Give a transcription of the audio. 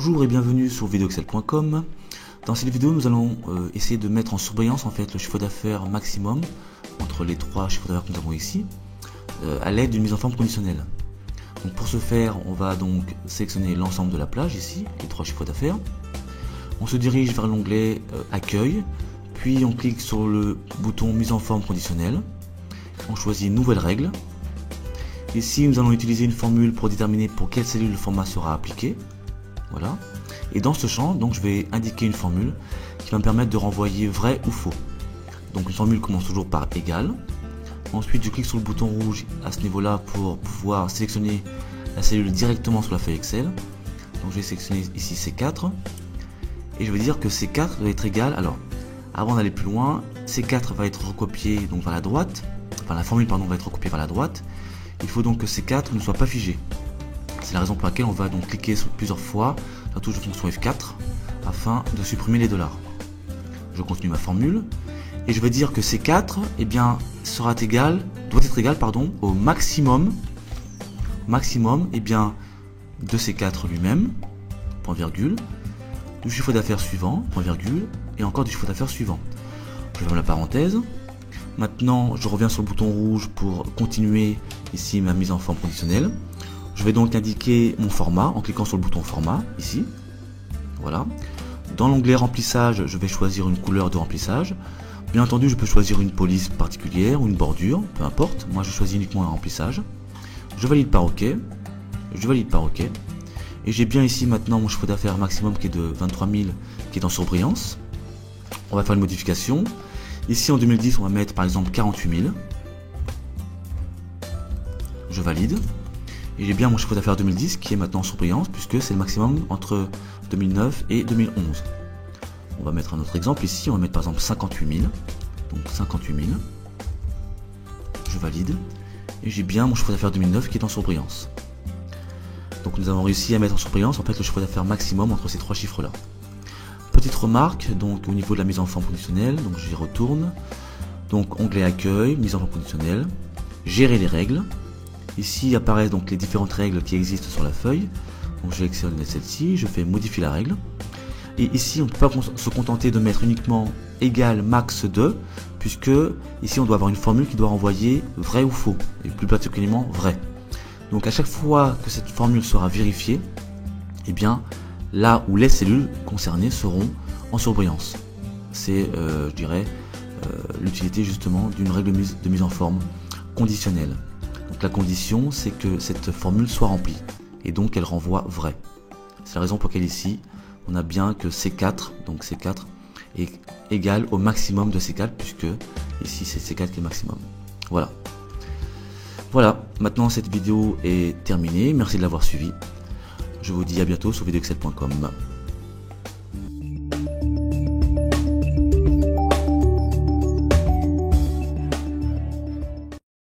Bonjour et bienvenue sur videoexcel.com. Dans cette vidéo, nous allons essayer de mettre en surbrillance en fait le chiffre d'affaires maximum entre les trois chiffres d'affaires que nous avons ici à l'aide d'une mise en forme conditionnelle. Donc pour ce faire, on va donc sélectionner l'ensemble de la plage ici, les trois chiffres d'affaires. On se dirige vers l'onglet Accueil, puis on clique sur le bouton Mise en forme conditionnelle. On choisit Nouvelle règle. Ici, nous allons utiliser une formule pour déterminer pour quelle cellule le format sera appliqué. Voilà. Et dans ce champ, donc, je vais indiquer une formule qui va me permettre de renvoyer vrai ou faux. Donc une formule commence toujours par égal. Ensuite, je clique sur le bouton rouge à ce niveau-là pour pouvoir sélectionner la cellule directement sur la feuille Excel. Donc je vais sélectionner ici C4. Et je vais dire que C4 doit être égal. Alors, avant d'aller plus loin, C4 va être recopié donc vers la droite. Enfin, la formule pardon, va être recopiée vers la droite. Il faut donc que C4 ne soit pas figé. C'est la raison pour laquelle on va donc cliquer sur plusieurs fois la touche de fonction F4 afin de supprimer les dollars. Je continue ma formule et je vais dire que C4 doit être égal au maximum de C4 lui-même, point virgule, du chiffre d'affaires suivant, point virgule, et encore du chiffre d'affaires suivant. Je ferme la parenthèse. Maintenant, je reviens sur le bouton rouge pour continuer ici ma mise en forme conditionnelle. Je vais donc indiquer mon format en cliquant sur le bouton format ici. Voilà. Dans l'onglet remplissage, je vais choisir une couleur de remplissage. Bien entendu, je peux choisir une police particulière ou une bordure, peu importe. Moi, je choisis uniquement un remplissage. Je valide par OK. Je valide par OK. Et j'ai bien ici maintenant mon chiffre d'affaires maximum qui est de 23 000 qui est en surbrillance. On va faire une modification. Ici en 2010, on va mettre par exemple 48 000. Je valide. Et j'ai bien mon chiffre d'affaires 2010 qui est maintenant en surbrillance puisque c'est le maximum entre 2009 et 2011. On va mettre un autre exemple ici, on va mettre par exemple 58 000. Donc 58 000. Je valide. Et j'ai bien mon chiffre d'affaires 2009 qui est en surbrillance. Donc nous avons réussi à mettre en surbrillance en fait le chiffre d'affaires maximum entre ces trois chiffres là. Petite remarque, donc au niveau de la mise en forme conditionnelle, donc j'y retourne. Donc onglet accueil, mise en forme conditionnelle, gérer les règles. Ici apparaissent donc les différentes règles qui existent sur la feuille. Donc je sélectionne celle-ci, je fais modifier la règle. Et ici on ne peut pas se contenter de mettre uniquement égal max 2, puisque ici on doit avoir une formule qui doit renvoyer vrai ou faux, et plus particulièrement vrai. Donc à chaque fois que cette formule sera vérifiée, eh bien là où les cellules concernées seront en surbrillance. C'est, je dirais, l'utilité justement d'une règle de mise en forme conditionnelle. Donc la condition, c'est que cette formule soit remplie, et donc elle renvoie vrai. C'est la raison pour laquelle ici, on a bien que C4, donc C4 est égal au maximum de C4, puisque ici c'est C4 qui est le maximum. Voilà. Voilà, maintenant cette vidéo est terminée, merci de l'avoir suivie. Je vous dis à bientôt sur videoexcel.com.